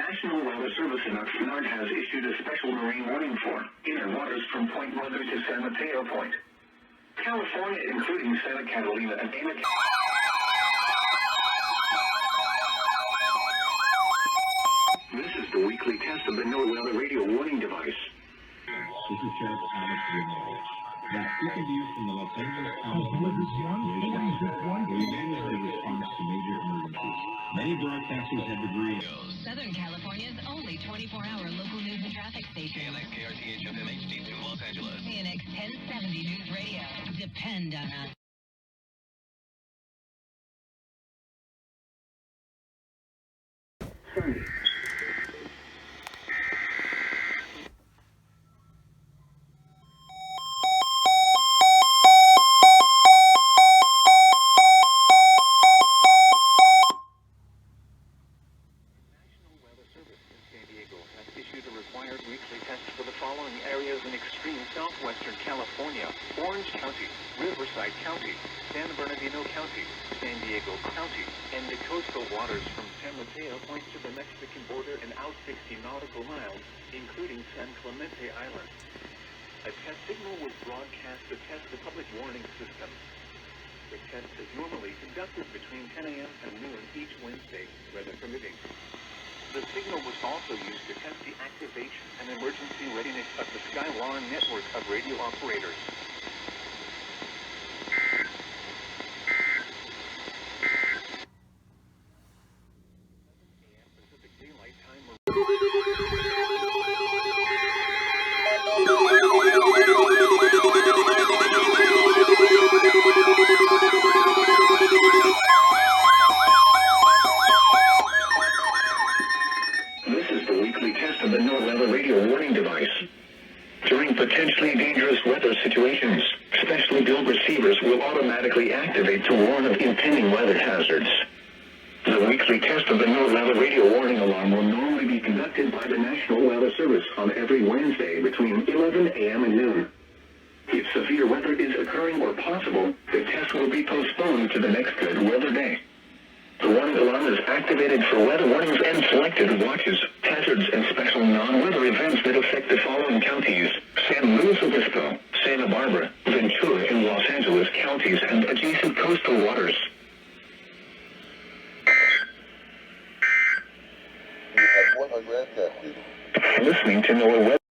National Weather Service in Oxnard has issued a special marine warning for inner waters from Point Weather to San Mateo Point. California, including Santa Catalina and Ana. This is the weekly test of the NOAA radio warning device. Super Sharp Atomic Remote. That we can use from the Los Angeles County Emergency Operations Center, where we manage the response to major emergencies. Many broadcasters have agreed. Southern California's only 24-hour local news and traffic station. KNX KRTH FM HD2 Los Angeles. KNX 1070 News Radio. Depend on us. Required weekly tests for the following areas in extreme southwestern California: Orange County, Riverside County, San Bernardino County, San Diego County, and the coastal waters from San Mateo Point to the Mexican border and out 60 nautical miles, including San Clemente Island. A test signal was broadcast to test the public warning system. The test is normally conducted between 10 a.m. and noon each Wednesday, weather permitting. The signal was also used to test the activation and emergency readiness of the Skywarn network of radio operators. Pacific Daylight Time. Of the NOAA radio warning device. During potentially dangerous weather situations, specially built receivers will automatically activate to warn of impending weather hazards. The weekly test of the NOAA radio warning alarm will normally be conducted by the National Weather Service on every Wednesday between 11 a.m. and noon. If severe weather is occurring or possible, the test will be postponed to the next good weather day. The warning alarm is activated for weather warnings and selected watches, hazards, and special non-weather events that affect the following counties: San Luis Obispo, Santa Barbara, Ventura, and Los Angeles counties and adjacent coastal waters. You have 100 tested. Listening to NOAA weather.